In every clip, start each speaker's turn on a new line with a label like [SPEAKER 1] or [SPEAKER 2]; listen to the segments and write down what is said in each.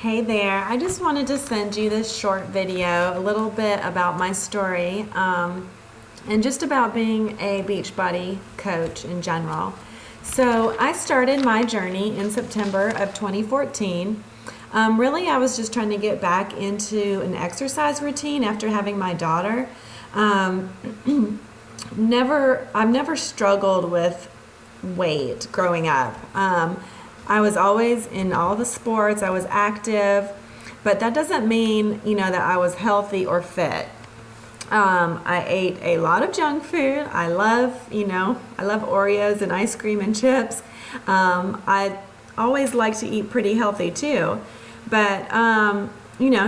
[SPEAKER 1] Hey there, I just wanted to send you this short video, a little bit about my story, and just about being a Beachbody coach in general. So I started my journey in September of 2014. Really, I was just trying to get back into an exercise routine after having my daughter. Um, I've never struggled with weight growing up. I was always in all the sports, I was active, but that doesn't mean, that I was healthy or fit. I ate a lot of junk food. I love Oreos and ice cream and chips. I always like to eat pretty healthy too. But,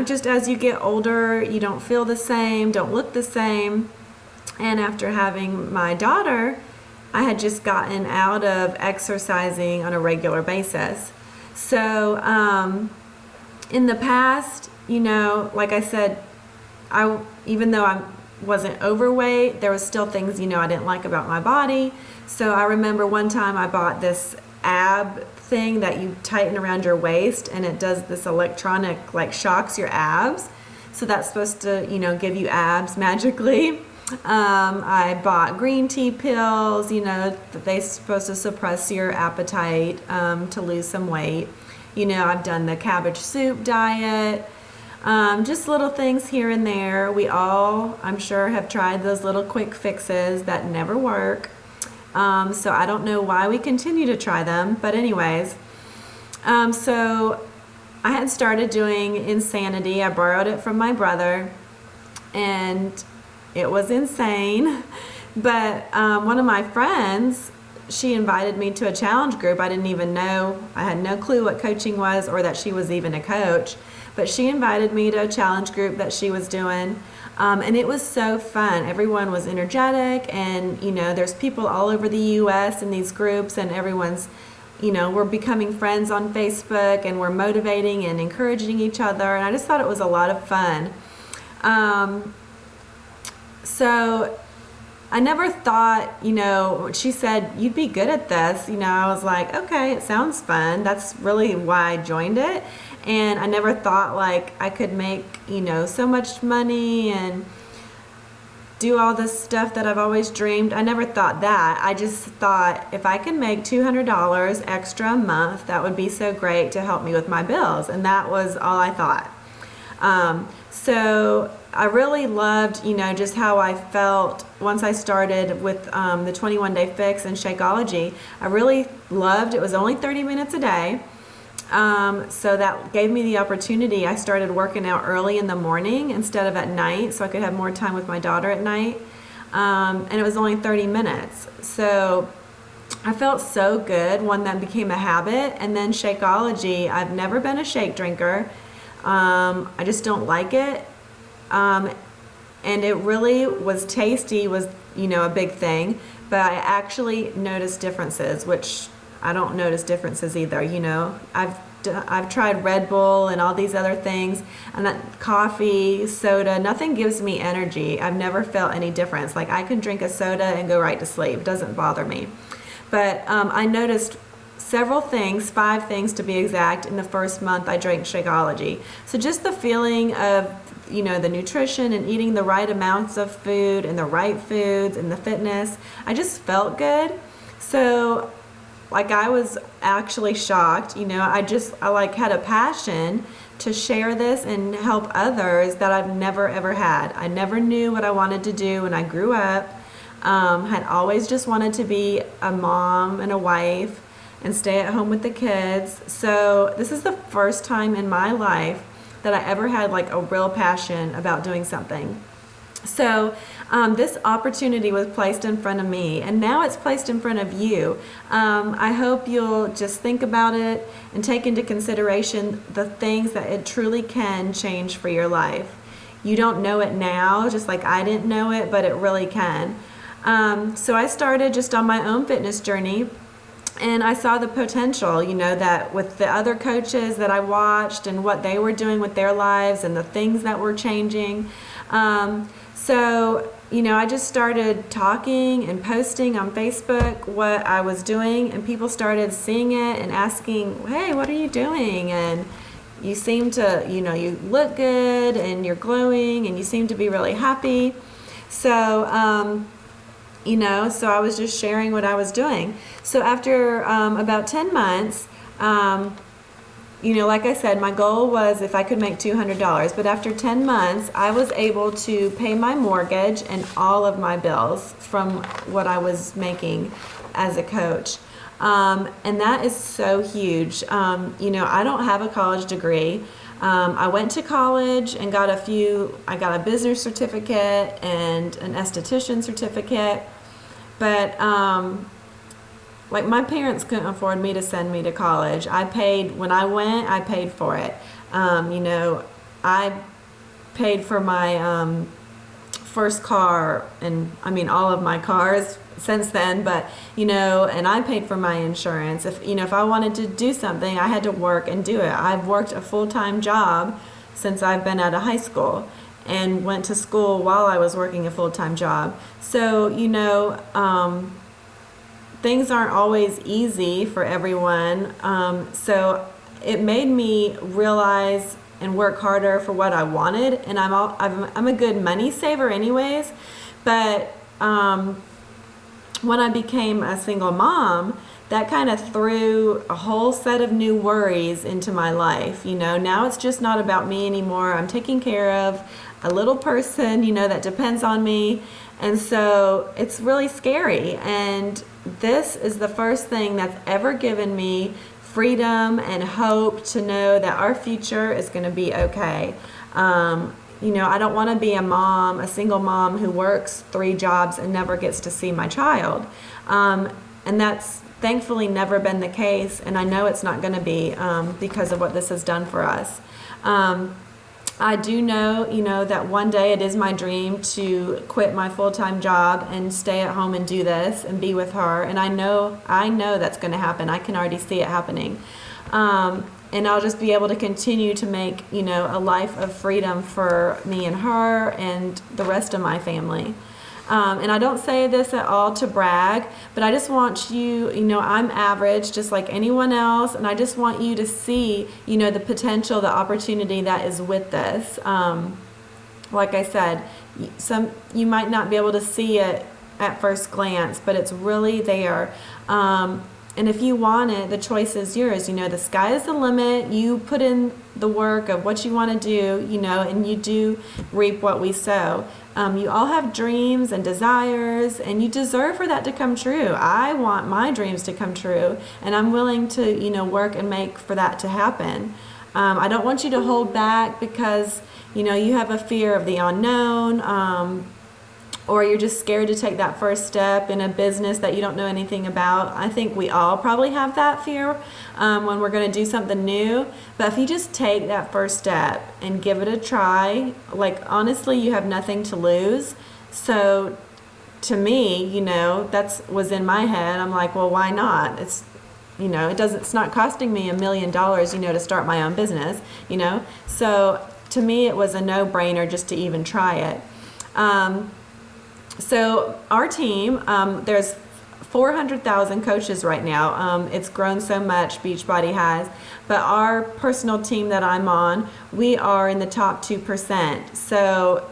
[SPEAKER 1] just as you get older, you don't feel the same, don't look the same. And after having my daughter, I had just gotten out of exercising on a regular basis. So, in the past, like I said, even though I wasn't overweight, there was still things, I didn't like about my body. So I remember one time I bought this ab thing that you tighten around your waist, and it does this electronic, shocks your abs. So that's supposed to, give you abs magically. I bought green tea pills, that they're supposed to suppress your appetite to lose some weight. I've done the cabbage soup diet, just little things here and there. We all, I'm sure, have tried those little quick fixes that never work. So I don't know why we continue to try them, but anyways, so I had started doing Insanity. I borrowed it from my brother, and it was insane. But one of my friends, she invited me to a challenge group. I didn't even know, I had no clue what coaching was or that she was even a coach. But she invited me to a challenge group that she was doing. And it was so fun. Everyone was energetic, and there's people all over the US in these groups, and everyone's, we're becoming friends on Facebook, and we're motivating and encouraging each other. And I just thought it was a lot of fun. So I never thought, she said, you'd be good at this. I was like, okay, it sounds fun. That's really why I joined it. And I never thought I could make, so much money and do all this stuff that I've always dreamed. I never thought that. I just thought if I could make $200 extra a month, that would be so great to help me with my bills. And that was all I thought. So I really loved, just how I felt once I started with the 21-day fix and Shakeology. I really loved it. It was only 30 minutes a day. So that gave me the opportunity. I started working out early in the morning instead of at night, so I could have more time with my daughter at night. And it was only 30 minutes. So I felt so good. One, that became a habit. And then Shakeology, I've never been a shake drinker. I just don't like it. And it really was tasty, was, a big thing. But I actually noticed differences, which I don't notice differences either. I've tried Red Bull and all these other things, and that coffee, soda, nothing gives me energy. I've never felt any difference. I can drink a soda and go right to sleep. It doesn't bother me. But I noticed several things, 5 things to be exact, in the first month I drank Shakeology. So just the feeling of, the nutrition and eating the right amounts of food and the right foods and the fitness, I just felt good. So I was actually shocked. I had a passion to share this and help others that I've never ever had. I never knew what I wanted to do when I grew up. Had always just wanted to be a mom and a wife and stay at home with the kids. So this is the first time in my life that I ever had a real passion about doing something. So this opportunity was placed in front of me, and now it's placed in front of you. I hope you'll just think about it and take into consideration the things that it truly can change for your life. You don't know it now, just like I didn't know it, but it really can. So I started just on my own fitness journey, and I saw the potential, that with the other coaches that I watched and what they were doing with their lives and the things that were changing. So, I just started talking and posting on Facebook what I was doing, and people started seeing it and asking, hey, what are you doing? And you seem to, you look good and you're glowing and you seem to be really happy. So, so I was just sharing what I was doing. So after about 10 months, like I said, my goal was if I could make $200, but after 10 months, I was able to pay my mortgage and all of my bills from what I was making as a coach. And that is so huge. I don't have a college degree. I went to college and I got a business certificate and an esthetician certificate, but like my parents couldn't afford me to send me to college. When I went, I paid for it. I paid for my first car, and I mean all of my cars since then, but and I paid for my insurance. If I wanted to do something, I had to work and do it. I've worked a full-time job since I've been out of high school and went to school while I was working a full-time job. So things aren't always easy for everyone. So it made me realize and work harder for what I wanted. And I'm a good money saver anyways, but when I became a single mom, that kind of threw a whole set of new worries into my life. Now it's just not about me anymore. I'm taking care of a little person, that depends on me. And so it's really scary. And this is the first thing that's ever given me freedom and hope to know that our future is going to be okay. I don't want to be a single mom who works 3 jobs and never gets to see my child. And that's thankfully never been the case. And I know it's not going to be because of what this has done for us. I do know, that one day it is my dream to quit my full-time job and stay at home and do this and be with her. And I know that's going to happen. I can already see it happening. And I'll just be able to continue to make, a life of freedom for me and her and the rest of my family. And I don't say this at all to brag, but I just want you, I'm average just like anyone else, and I just want you to see, the potential, the opportunity that is with this. Like I said, you might not be able to see it at first glance, but it's really there. And if you want it, the choice is yours. The sky is the limit. You put in the work of what you want to do, and you do reap what we sow. You all have dreams and desires, and you deserve for that to come true. I want my dreams to come true, and I'm willing to, work and make for that to happen. I don't want you to hold back because, you have a fear of the unknown, or you're just scared to take that first step in a business that you don't know anything about. I think we all probably have that fear when we're going to do something new. But if you just take that first step and give it a try, like honestly, you have nothing to lose. So to me, that's was in my head. I'm like, well, why not? It's it's not costing me $1 million, to start my own business, So to me, it was a no-brainer just to even try it. So our team, there's 400,000 coaches right now. It's grown so much, Beachbody has. But our personal team that I'm on, we are in the top 2%. So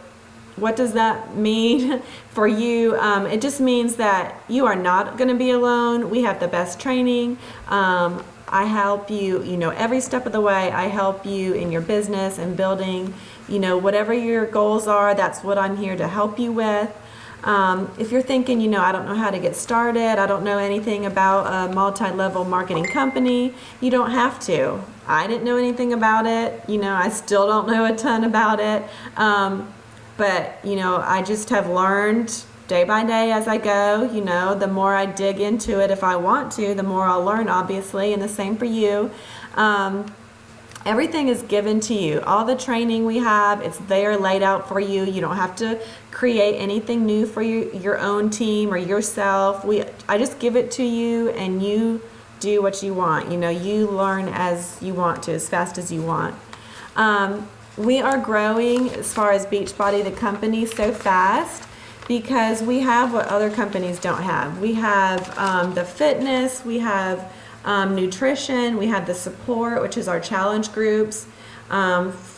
[SPEAKER 1] what does that mean for you? It just means that you are not going to be alone. We have the best training. I help you, every step of the way. I help you in your business and building, whatever your goals are. That's what I'm here to help you with. If you're thinking, I don't know how to get started, I don't know anything about a multi-level marketing company, you don't have to. I didn't know anything about it. I still don't know a ton about it. But, I just have learned day by day as I go. The more I dig into it, if I want to, the more I'll learn, obviously, and the same for you. Everything is given to you. All the training we have, it's there laid out for you. You don't have to create anything new for your own team or yourself. I just give it to you and you do what you want. You learn as you want to, as fast as you want. We are growing as far as Beachbody, the company, so fast because we have what other companies don't have. We have the fitness, we have nutrition. We have the support, which is our challenge groups,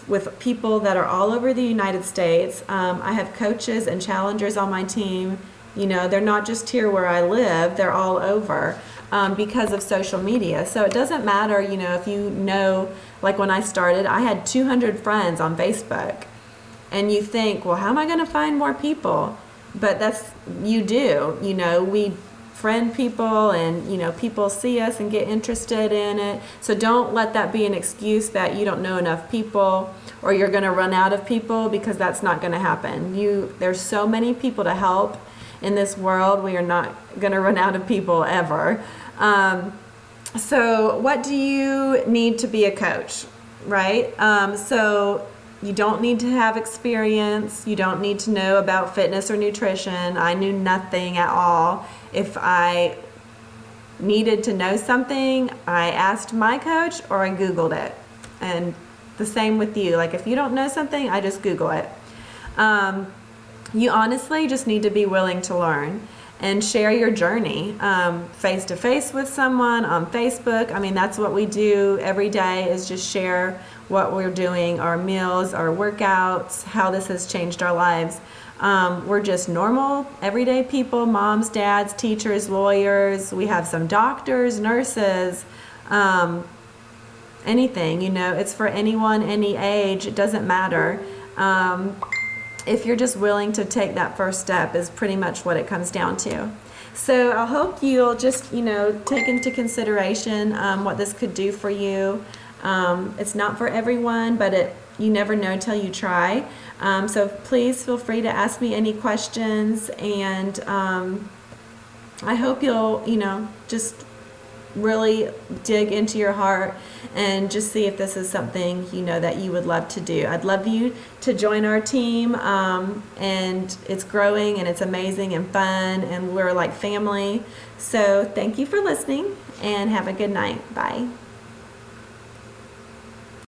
[SPEAKER 1] with people that are all over the United States. I have coaches and challengers on my team. You know, they're not just here where I live, they're all over, because of social media. So it doesn't matter, you know, if you know, like when I started, I had 200 friends on Facebook. And you think, well, how am I going to find more people? But you do, you know, we friend people, and, you know, people see us and get interested in it. So don't let that be an excuse that you don't know enough people or you're going to run out of people, because that's not going to happen. There's so many people to help in this world. We are not going to run out of people ever. So what do you need to be a coach, right? So you don't need to have experience. You don't need to know about fitness or nutrition. I knew nothing at all. If I needed to know something, I asked my coach or I Googled it. And the same with you. Like if you don't know something, I just Google it. You honestly just need to be willing to learn and share your journey face to face with someone on Facebook. I mean, that's what we do every day, is just share what we're doing, our meals, our workouts, how this has changed our lives. We're just normal, everyday people, moms, dads, teachers, lawyers. We have some doctors, nurses, anything, you know, it's for anyone, any age, it doesn't matter. If you're just willing to take that first step is pretty much what it comes down to. So I hope you'll just, you know, take into consideration what this could do for you. It's not for everyone, but you never know till you try. So please feel free to ask me any questions, and I hope you'll, you know, just really dig into your heart and just see if this is something, you know, that you would love to do. I'd love you to join our team, and it's growing and it's amazing and fun, and we're like family. So thank you for listening, and have a good night. Bye.